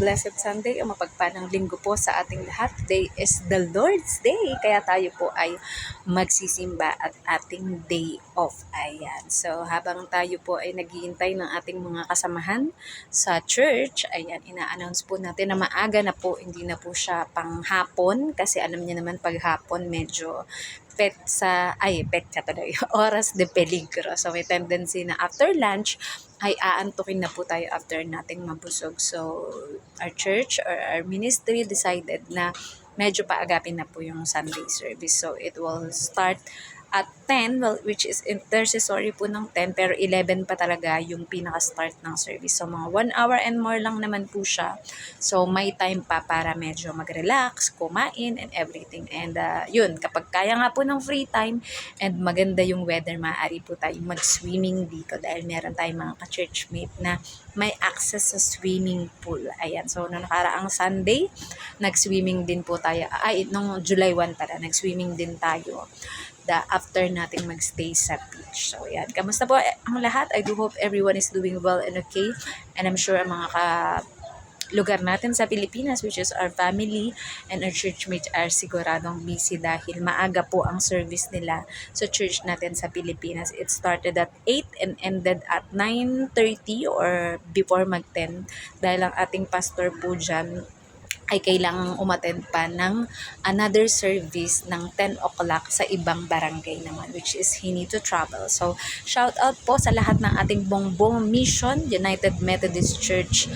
blessed Sunday o mapagpalang linggo po sa ating lahat. Today is the Lord's Day, kaya tayo po ay magsisimba at ating day off. Ayan. So, habang tayo po ay naghihintay ng ating mga kasamahan sa church, ayan, ina-announce po natin na maaga na po, hindi na po siya panghapon kasi alam niyo naman paghapon medyo pet ka tuloy, oras de peligro. So, may tendency na after lunch, ay aantukin na po tayo after nating mabusog. So, our church or our ministry decided na medyo paagapin na po yung Sunday service. So, it will start at 10, well, which is intercessory po ng 10, pero 11 pa talaga yung pinaka-start ng service. So, mga 1 hour and more lang naman po siya. So, may time pa para medyo mag-relax, kumain, and everything. And yun, kapag kaya nga po ng free time, and maganda yung weather, maaari po tayong mag-swimming dito dahil meron tayong mga ka-churchmate na may access sa swimming pool. Ayan, so, nung nakaraang Sunday, nag-swimming din po tayo. Nung July 1 pala, nag-swimming din tayo after nating magstay sa beach. So, yan. Kamusta po ang lahat? I do hope everyone is doing well and okay. And I'm sure ang mga lugar natin sa Pilipinas, which is our family and our churchmates, are siguradong busy dahil maaga po ang service nila sa church natin sa Pilipinas. It started at 8 and ended at 9:30 or before mag-10 dahil ang ating pastor po dyan ay kailangang umattend pa ng another service ng 10 o'clock sa ibang barangay naman, which is he need to travel. So, shout out po sa lahat ng ating Bongbong Mission United Methodist Church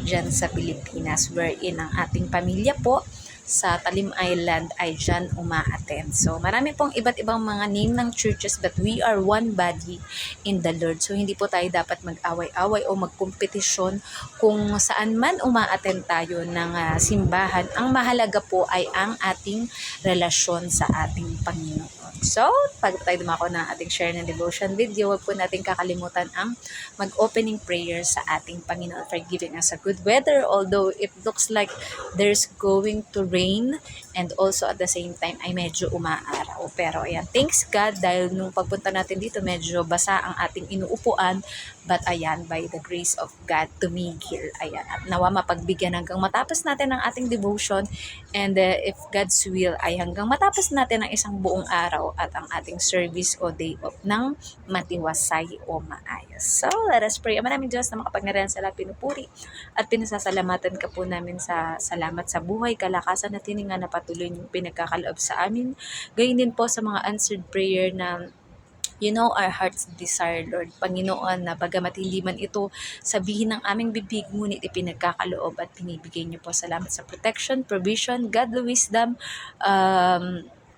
dyan sa Pilipinas, wherein ang ating pamilya po sa Talim Island ay dyan uma-attend. So, marami pong iba't ibang mga name ng churches, but we are one body in the Lord. So, hindi po tayo dapat mag-away-away o magkompetisyon kung saan man uma-attend tayo ng simbahan. Ang mahalaga po ay ang ating relasyon sa ating Panginoon. So, pag tayo dumako ng ating share ng devotion video, huwag po natin kakalimutan ang mag-opening prayer sa ating Panginoon for giving us a good weather, although it looks like there's going to rain and also at the same time ay medyo umaaraw. Pero ayan, thanks God dahil nung pagpunta natin dito medyo basa ang ating inuupuan, but ayan, by the grace of God, tumigil. Ayan, at nawa mapagbigyan hanggang matapos natin ang ating devotion, and if God's will ay hanggang matapos natin ang isang buong araw at ang ating service o day off ng matiwasay o maayos. So, let us pray. Maraming Diyos na makapagnaran sa lahat, pinupuri at pinasasalamatan ka po namin sa salamat sa buhay, kalakasan at hininga na patuloy yung pinagkakaloob sa amin. Gayun din po sa mga answered prayer na you know our heart's desire, Lord. Panginoon, na bagamat hindi man ito sabihin ng aming bibig, ngunit ipinagkakaloob at binibigay niyo po. Salamat sa protection, provision, godly wisdom,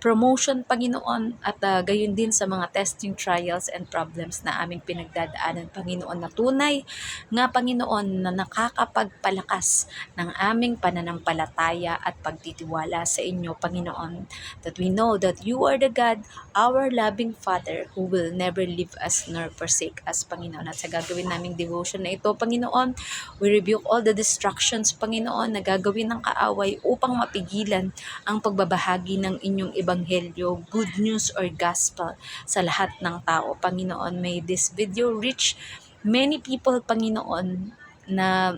promotion, Panginoon, at gayon din sa mga testing, trials, and problems na aming pinagdadaanan, Panginoon, na tunay nga, Panginoon, na nakakapagpalakas ng aming pananampalataya at pagtitiwala sa inyo, Panginoon, that we know that you are the God, our loving Father, who will never leave us nor forsake us, Panginoon. At sa gagawin naming devotion na ito, Panginoon, we rebuke all the distractions, Panginoon, na gagawin ng kaaway upang mapigilan ang pagbabahagi ng inyong ebanghelyo, good news or gospel sa lahat ng tao. Panginoon, may this video reach many people, Panginoon, na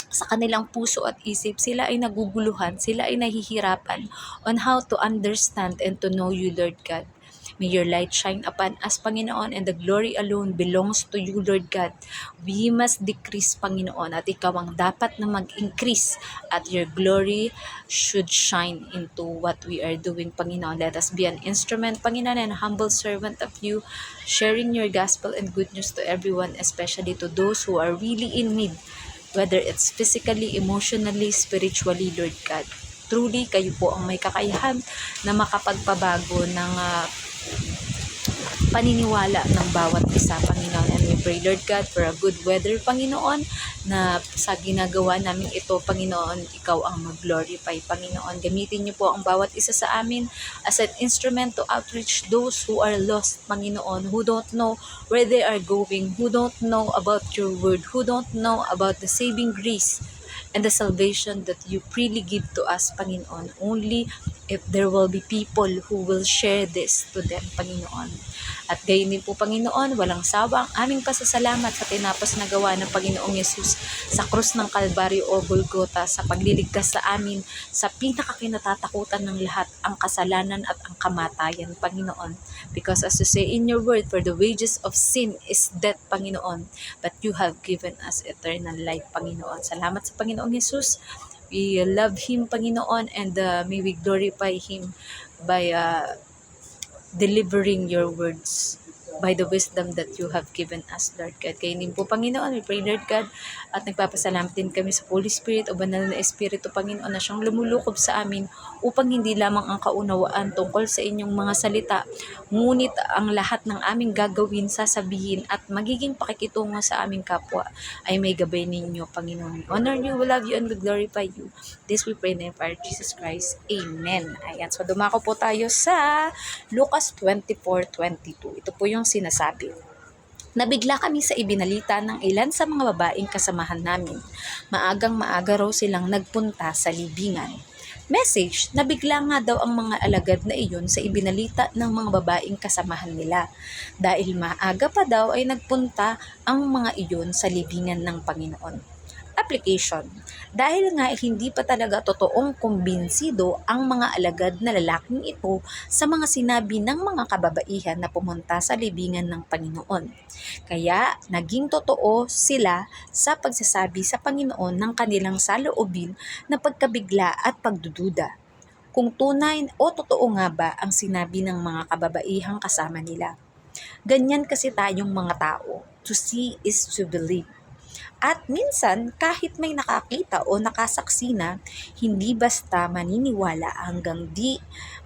sa kanilang puso at isip, sila ay naguguluhan, sila ay nahihirapan on how to understand and to know you, Lord God. May your light shine upon us, Panginoon, and the glory alone belongs to you, Lord God. We must decrease, Panginoon, at ikaw ang dapat na mag-increase, at your glory should shine into what we are doing, Panginoon. Let us be an instrument, Panginoon, and a humble servant of you, sharing your gospel and good news to everyone, especially to those who are really in need, whether it's physically, emotionally, spiritually, Lord God. Truly, kayo po ang may kakayahan na makapagpabago ng paniniwala ng bawat isa, Panginoon. And we pray, Lord God, for a good weather, Panginoon, na sa ginagawa namin ito, Panginoon, ikaw ang mag-glorify, Panginoon. Gamitin niyo po ang bawat isa sa amin as an instrument to outreach those who are lost, Panginoon, who don't know where they are going, who don't know about your word, who don't know about the saving grace and the salvation that you freely give to us, Panginoon. Only if there will be people who will share this to them, Panginoon. At gayon din po Panginoon, walang sawa ang aming pasasalamat sa tinapos na gawa ng Panginoong Yesus sa krus ng Kalbaryo o Golgota sa pagliligtas sa amin sa pinakakinatatakutan ng lahat, ang kasalanan at ang kamatayan, Panginoon. Because as you say in your word, for the wages of sin is death, Panginoon, but you have given us eternal life, Panginoon. Salamat sa Panginoong Yesus. We love Him, Panginoon, and may we glorify Him by delivering your words by the wisdom that you have given us, Lord God. Kaya din po, Panginoon, we pray, Lord God, at nagpapasalamat din kami sa Holy Spirit o banal na Espiritu, Panginoon, na siyang lumulukob sa amin upang hindi lamang ang kaunawaan tungkol sa inyong mga salita, ngunit ang lahat ng aming gagawin, sasabihin at magiging pakikitungo sa aming kapwa ay may gabay ninyo, Panginoon. We honor you, we love you, and we glorify you. This we pray in the name of Jesus Christ. Amen. Ayan, so dumako po tayo sa Lucas 24:22. Ito po yung sinasabi. Nabigla kami sa ibinalita ng ilan sa mga babaeng kasamahan namin. Maagang-maaga raw silang nagpunta sa libingan. Message, nabigla nga daw ang mga alagad na iyon sa ibinalita ng mga babaeng kasamahan nila. Dahil maaga pa daw ay nagpunta ang mga iyon sa libingan ng Panginoon. Application. Dahil nga hindi pa talaga totoong kumbinsido ang mga alagad na lalaking ito sa mga sinabi ng mga kababaihan na pumunta sa libingan ng Panginoon. Kaya naging totoo sila sa pagsasabi sa Panginoon ng kanilang saloobin na pagkabigla at pagdududa. Kung tunay o totoo nga ba ang sinabi ng mga kababaihang kasama nila. Ganyan kasi tayong mga tao. To see is to believe. At minsan, kahit may nakakita o nakasaksi na, hindi basta maniniwala hanggang di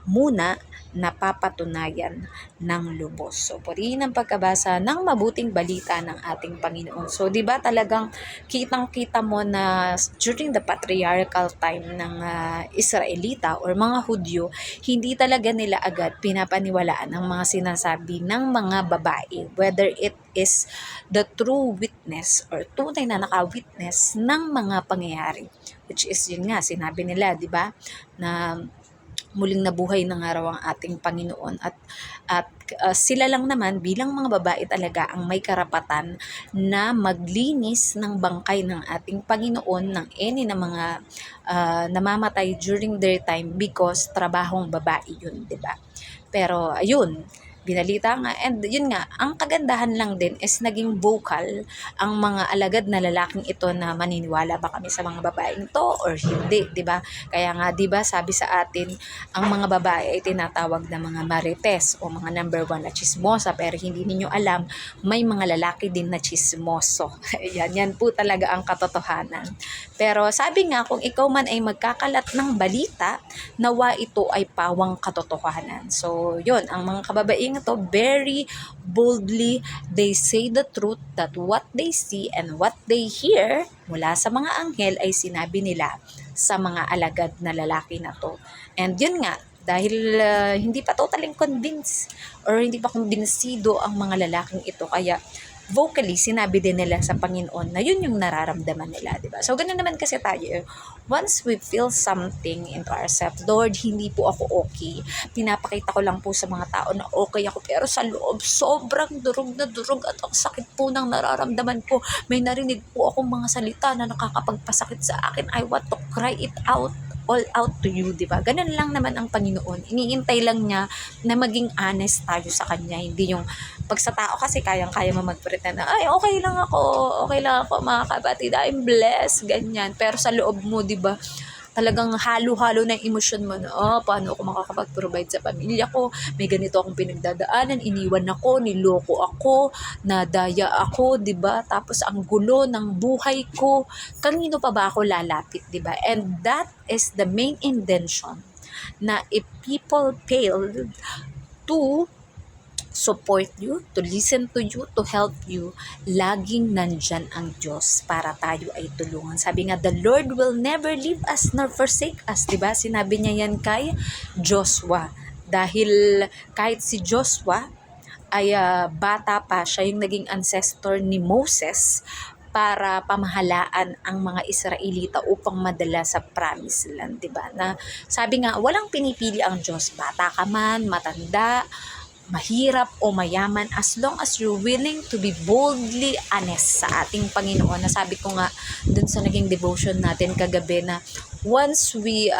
muna napapatunayan ng lubos. So, purihin ang pagkabasa ng mabuting balita ng ating Panginoon. So, di ba talagang kitang-kita mo na during the patriarchal time ng Israelita or mga Hudyo, hindi talaga nila agad pinapaniwalaan ang mga sinasabi ng mga babae, whether it is the true witness or tunay na naka-witness ng mga pangyayari. Which is yun nga, sinabi nila, di ba, na muling nabuhay na nga raw ang ating Panginoon at sila lang naman bilang mga babae talaga ang may karapatan na maglinis ng bangkay ng ating Panginoon ng any na mga namamatay during their time because trabahong babae yun, di ba? Pero ayun, binalita nga, and yun nga, ang kagandahan lang din is naging vocal ang mga alagad na lalaking ito na maniniwala ba kami sa mga babaeng to or hindi, di ba? Kaya nga, di ba, sabi sa atin, ang mga babae ay tinatawag na mga marites o mga number 1 na chismosa, pero hindi ninyo alam, may mga lalaki din na chismoso. Yan po talaga ang katotohanan. Pero sabi nga, kung ikaw man ay magkakalat ng balita, nawa ito ay pawang katotohanan. So, yun, ang mga kababaeng ito, very boldly, they say the truth that what they see and what they hear mula sa mga anghel ay sinabi nila sa mga alagad na lalaki na to. And yun nga, dahil hindi pa totally convinced or hindi pa kumbinsido ang mga lalaking ito, kaya vocally, sinabi din nila sa Panginoon na yun yung nararamdaman nila, di ba? So, ganun naman kasi tayo. Once we feel something into ourselves, Lord, hindi po ako okay. Pinapakita ko lang po sa mga tao na okay ako, pero sa loob, sobrang durog na durog at ang sakit po ng nararamdaman ko. May narinig po akong mga salita na nakakapagpasakit sa akin. I want to cry it out. All out to you, di ba? Ganun lang naman ang Panginoon. Iniintay lang niya na maging honest tayo sa Kanya. Hindi yung pag sa tao kasi kayang-kaya mo mag-pretend na, ay, okay lang ako, mga kapatid, I'm blessed, ganyan. Pero sa loob mo, di ba, talagang halo-halo na yung emosyon mo na, paano ako makakapag-provide sa pamilya ko? May ganito akong pinagdadaanan, iniwan ako, niloko ako, nadaya ako, 'di ba? Tapos ang gulo ng buhay ko. Kanino pa ba ako lalapit, 'di ba? And that is the main intention na if people fail to support you, to listen to you, to help you, laging nandyan ang Diyos para tayo ay tulungan. Sabi nga, the Lord will never leave us nor forsake us. Diba? Sinabi niya yan kay Joshua. Dahil kahit si Joshua ay bata pa, siya yung naging ancestor ni Moses para pamahalaan ang mga Israelita upang madala sa promised land, 'di ba? Na sabi nga, walang pinipili ang Diyos, bata ka man, matanda, mahirap o mayaman, as long as you're willing to be boldly honest sa ating Panginoon. Nasabi ko nga dun sa naging devotion natin kagabi na once we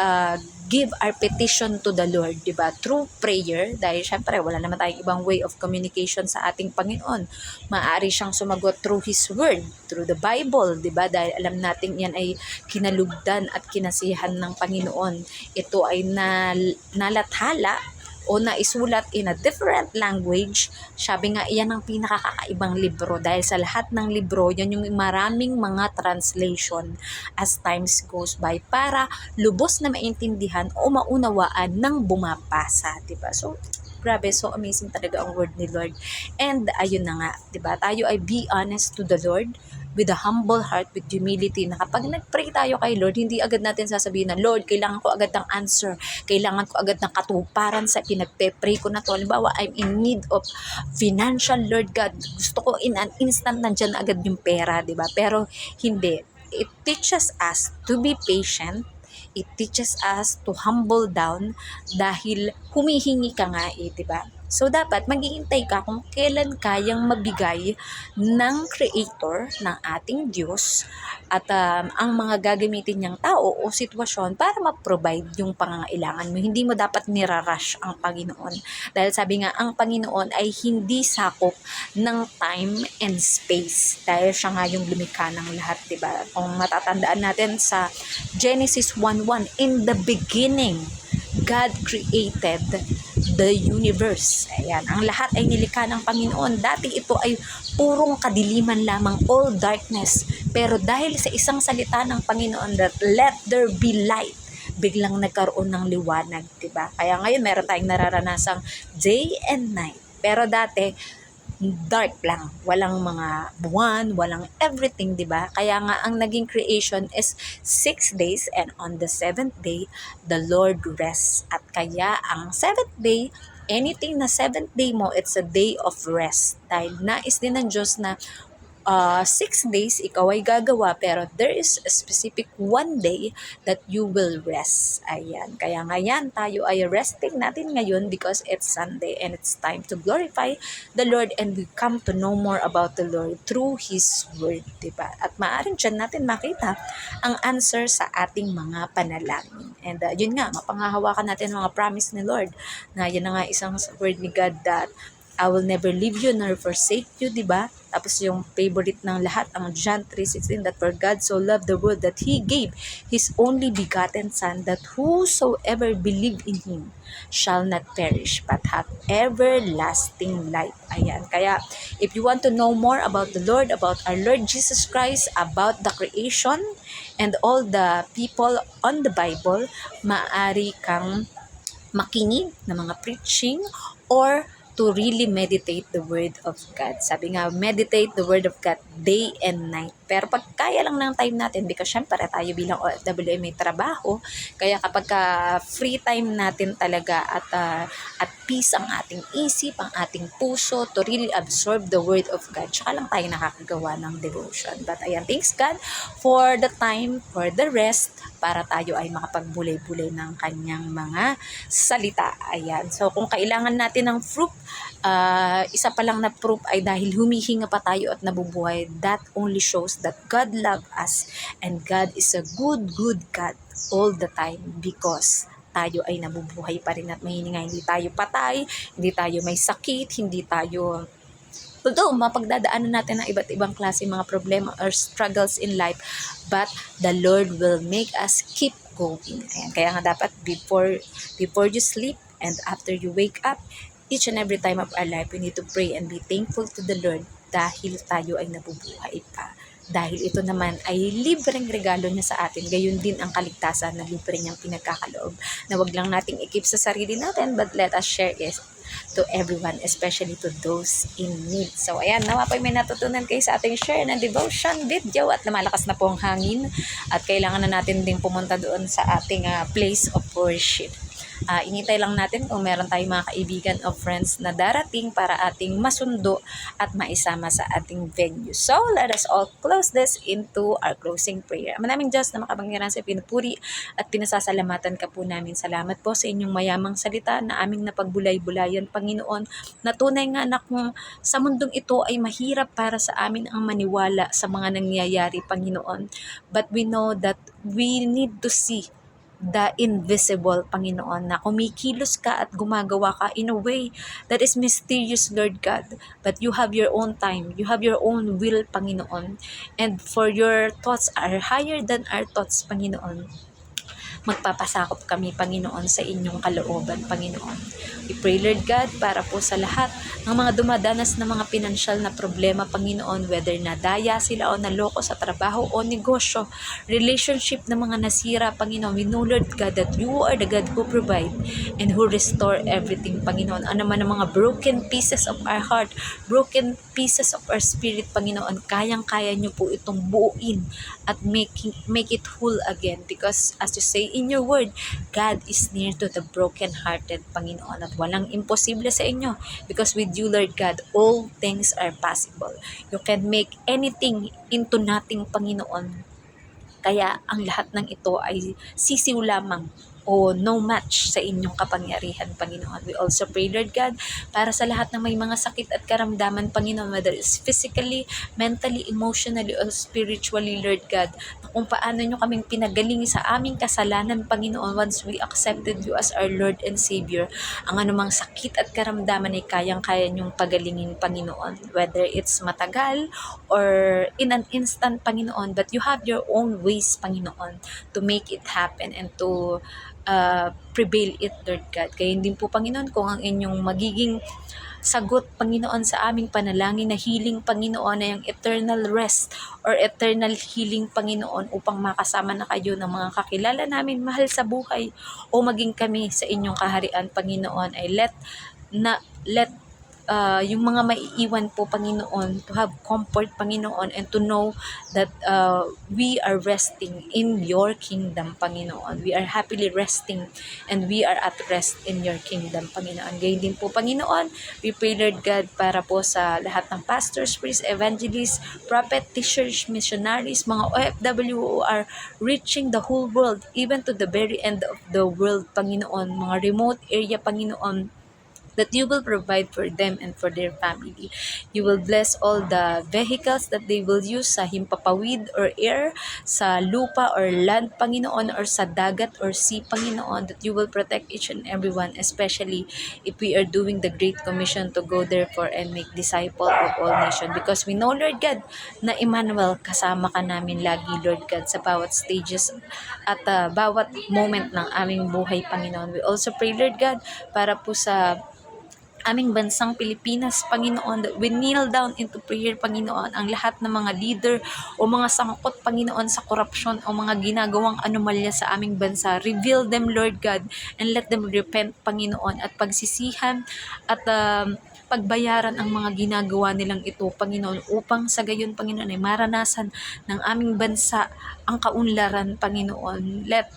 give our petition to the Lord, diba, through prayer, dahil syempre wala naman tayong ibang way of communication sa ating Panginoon. Maaari siyang sumagot through His Word, through the Bible, diba, dahil alam natin yan ay kinalugdan at kinasihan ng Panginoon. Ito ay nalathala o naisulat in a different language. Sabi nga, iyan ang pinakakaibang libro dahil sa lahat ng libro, yan yung maraming mga translation as times goes by para lubos na maintindihan o maunawaan ng bumabasa, diba? So, grabe, so amazing talaga ang word ni Lord. And ayun na nga, diba? Tayo ay be honest to the Lord with a humble heart, with humility, na kapag nag-pray tayo kay Lord, hindi agad natin sasabihin na, Lord, kailangan ko agad ng answer, kailangan ko agad ng katuparan sa pinagpe-pray ko na to. Halimbawa, I'm in need of financial, Lord God, gusto ko in an instant nandyan agad yung pera, di ba? Pero hindi. It teaches us to be patient. It teaches us to humble down dahil humihingi ka nga di ba? So, dapat maghihintay ka kung kailan kayang mabigay ng Creator, ng ating Diyos, at ang mga gagamitin niyang tao o sitwasyon para ma-provide yung pangangailangan mo. Hindi mo dapat nirarush ang Panginoon. Dahil sabi nga, ang Panginoon ay hindi sakop ng time and space. Dahil siya nga yung lumikha ng lahat, diba? Kung matatandaan natin sa Genesis 1:1, in the beginning, God created the universe. Ayan, ang lahat ay nilikha ng Panginoon. Dati ito ay purong kadiliman lamang, all darkness. Pero dahil sa isang salita ng Panginoon that let there be light, biglang nagkaroon ng liwanag, diba? Kaya ngayon meron tayong nararanasang day and night. Pero dati, dark lang, walang mga buwan, walang everything, di ba? Kaya nga ang naging creation is 6 days and on the 7th day, the Lord rests. At kaya ang 7th day, anything na 7th day mo, it's a day of rest. Dahil nais din ng Diyos na 6 days ikaw ay gagawa, pero there is a specific 1 day that you will rest. Ayan. Kaya ngayon tayo ay resting natin ngayon because it's Sunday and it's time to glorify the Lord and we come to know more about the Lord through His Word, diba? At maaaring dyan natin makita ang answer sa ating mga panalangin. And yun nga, mapanghahawakan natin ang mga promise ni Lord na yun na nga isang word ni God that I will never leave you nor forsake you, diba? Tapos yung favorite ng lahat, ang John 3:16, that for God so loved the world that He gave His only begotten Son, that whosoever believe in Him shall not perish, but have everlasting life. Ayan. Kaya, if you want to know more about the Lord, about our Lord Jesus Christ, about the creation, and all the people on the Bible, maaari kang makinig ng mga preaching or to really meditate the Word of God. Sabi nga, meditate the Word of God day and night. Pero pag kaya lang ng time natin, because syempre tayo bilang OFW may trabaho, kaya kapag free time natin talaga at peace ang ating isip, ang ating puso, to really absorb the Word of God, tsaka lang tayo nakakagawa ng devotion. But ayan, thanks God for the time, for the rest, para tayo ay makapagbulay-bulay ng kanyang mga salita. Ayan. So, kung kailangan natin ng fruit, isa pa lang na proof ay dahil humihinga pa tayo at nabubuhay, that only shows that God loves us and God is a good God all the time because tayo ay nabubuhay pa rin at mahihinga. Hindi tayo patay, hindi tayo may sakit, hindi tayo although mapagdadaanan natin ng iba't ibang klase mga problema or struggles in life, but the Lord will make us keep going. Ayan. Kaya nga dapat before you sleep and after you wake up, each and every time of our life, we need to pray and be thankful to the Lord dahil tayo ay nabubuhay pa. Dahil ito naman ay libreng regalo niya sa atin. Gayon din ang kaligtasan na libre niyang pinagkakaloob. Na wag lang nating i-keep sa sarili natin, but let us share it to everyone, especially to those in need. So, ayan, nawapay may natutunan kayo sa ating share ng devotion video at lumalakas na po ang hangin at kailangan na natin din pumunta doon sa ating place of worship. Inintay lang natin kung meron tayong mga kaibigan o friends na darating para ating masundo at maisama sa ating venue. So, let us all close this into our closing prayer. Manaming Diyos na makapangyarihan sa pinupuri at pinasasalamatan ka po namin. Salamat po sa inyong mayamang salita na aming napagbulay-bulayan, Panginoon, na tunay nga na kung sa mundong ito ay mahirap para sa amin ang maniwala sa mga nangyayari, Panginoon. But we know that we need to see the invisible, Panginoon, na kumikilos ka at gumagawa ka in a way that is mysterious, Lord God. But you have your own time. You have your own will, Panginoon. And for your thoughts are higher than our thoughts, Panginoon. Magpapasakop kami, Panginoon, sa inyong kalooban, Panginoon. We pray, Lord God, para po sa lahat ng mga dumadanas na mga pinansyal na problema, Panginoon, whether nadaya sila o naloko sa trabaho o negosyo, relationship na mga nasira, Panginoon. We know, Lord God, that you are the God who provide and who restore everything, Panginoon. Ano man ang mga broken pieces of our heart, broken pieces of our spirit, Panginoon, kayang-kaya niyo po itong buuin at make it whole again, because as you say in your word, God is near to the broken-hearted, Panginoon, at walang imposible sa inyo, because with you, Lord God, all things are possible. You can make anything into nothing, Panginoon. Kaya ang lahat ng ito ay sisiw lamang o no match sa inyong kapangyarihan, Panginoon. We also pray, Lord God, para sa lahat ng may mga sakit at karamdaman, Panginoon, whether it's physically, mentally, emotionally, or spiritually, Lord God, na kung paano nyo kaming pinagaling sa aming kasalanan, Panginoon, once we accepted you as our Lord and Savior. Ang anumang sakit at karamdaman ay kayang-kaya nyong pagalingin, Panginoon, whether it's matagal or in an instant, Panginoon, but you have your own ways, Panginoon, to make it happen and to prevail it, Lord God. Kaya din po, Panginoon, kung ang inyong magiging sagot, Panginoon, sa aming panalangin na healing, Panginoon, na yung eternal rest or eternal healing, Panginoon, upang makasama na kayo ng mga kakilala namin mahal sa buhay o maging kami sa inyong kaharian, Panginoon, ay let yung mga maiiwan po, Panginoon, to have comfort, Panginoon, and to know that we are resting in your kingdom, Panginoon. We are happily resting and we are at rest in your kingdom, Panginoon. Gayun din po, Panginoon, we pray, Lord God, para po sa lahat ng pastors, priests, evangelists, prophet, teachers, missionaries, mga OFW who are reaching the whole world, even to the very end of the world, Panginoon, mga remote area, Panginoon, that you will provide for them and for their family. You will bless all the vehicles that they will use sa himpapawid or air, sa lupa or land, Panginoon, or sa dagat or sea, Panginoon, that you will protect each and everyone, especially if we are doing the Great Commission to go therefore and make disciple of all nations. Because we know, Lord God, na Emmanuel, kasama ka namin lagi, Lord God, sa bawat stages at bawat moment ng aming buhay, Panginoon. We also pray, Lord God, para po sa aming bansang Pilipinas, Panginoon, that we kneel down into prayer, Panginoon, ang lahat ng mga leader o mga sangkot, Panginoon, sa korupsyon o mga ginagawang anomalya sa aming bansa. Reveal them, Lord God, and let them repent, Panginoon, at pagsisihan at pagbayaran ang mga ginagawa nilang ito, Panginoon, upang sa gayon, Panginoon, ay maranasan ng aming bansa ang kaunlaran, Panginoon. Let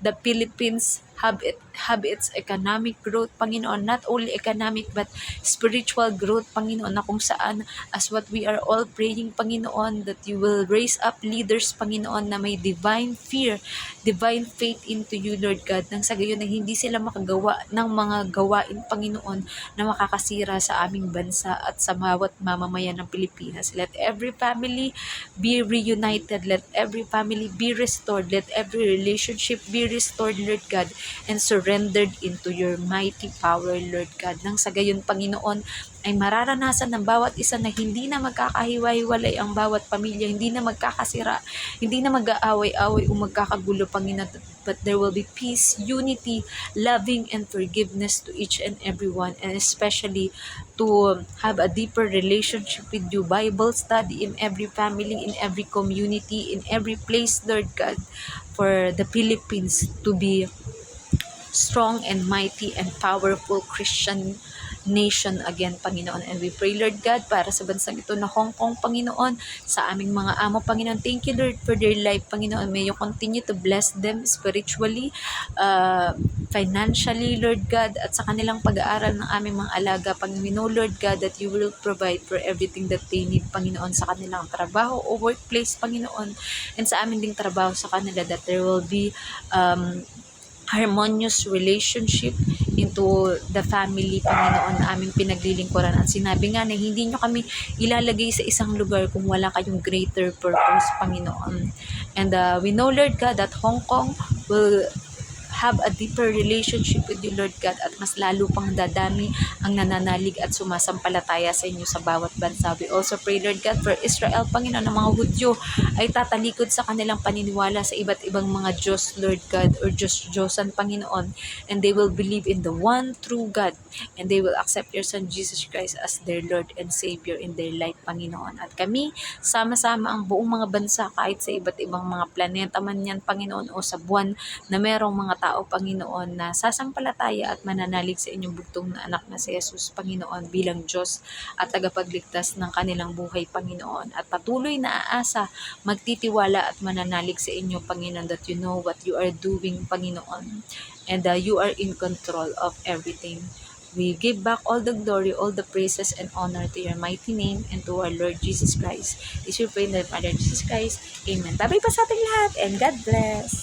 the Philippines have its economic growth, Panginoon, not only economic but spiritual growth, Panginoon, na kung saan, as what we are all praying, Panginoon, that you will raise up leaders, Panginoon, na may divine fear, divine faith into you, Lord God, nang sa gayon na hindi sila makagawa ng mga gawain, Panginoon, na makakasira sa aming bansa at sa bawat mamamayan ng Pilipinas. Let every family be reunited, let every family be restored, let every relationship be restored, Lord God, and surrendered into your mighty power, Lord God. Nang sa gayon, Panginoon, ay mararanasan ng bawat isa na hindi na magkakahiwa-hiwalay ang bawat pamilya, hindi na magkakasira, hindi na mag-aaway-away o magkakagulo, Panginoon, but there will be peace, unity, loving, and forgiveness to each and everyone, and especially to have a deeper relationship with you, Bible study in every family, in every community, in every place, Lord God, for the Philippines to be strong and mighty and powerful Christian nation again, Panginoon. And we pray, Lord God, para sa bansang ito na Hong Kong, Panginoon, sa aming mga amo, Panginoon. Thank you, Lord, for their life, Panginoon. May you continue to bless them spiritually, financially, Lord God, at sa kanilang pag-aaral ng aming mga alaga, Panginoon. We know, Lord God, that you will provide for everything that they need, Panginoon, sa kanilang trabaho o workplace, Panginoon, and sa amin ding trabaho sa kanila, that there will be harmonious relationship into the family, Panginoon, na aming pinaglilingkuran. At sinabi nga na hindi nyo kami ilalagay sa isang lugar kung wala kayong greater purpose, Panginoon. And we know, Lord God, that Hong Kong will have a deeper relationship with you, Lord God, at mas lalo pang dadami ang nananalig at sumasampalataya sa inyo sa bawat bansa. We also pray, Lord God, for Israel, Panginoon, na mga Hudyo ay tatalikod sa kanilang paniniwala sa iba't ibang mga Diyos, Lord God, or Diyosan, Panginoon, and they will believe in the one true God, and they will accept your Son, Jesus Christ, as their Lord and Savior in their life, Panginoon. At kami, sama-sama ang buong mga bansa, kahit sa iba't ibang mga planeta man yan, Panginoon, o sa buwan, na merong mga tao, Panginoon, na sasampalataya at mananalig sa inyong bugtong na anak na si Jesus, Panginoon, bilang Diyos at tagapagligtas ng kanilang buhay, Panginoon. At patuloy na aasa, magtitiwala at mananalig sa inyo, Panginoon, that you know what you are doing, Panginoon, and you are in control of everything. We give back all the glory, all the praises and honor to your mighty name and to our Lord Jesus Christ. This we pray in the name of our Lord Jesus Christ. Amen. Bye-bye pa sa ating lahat and God bless.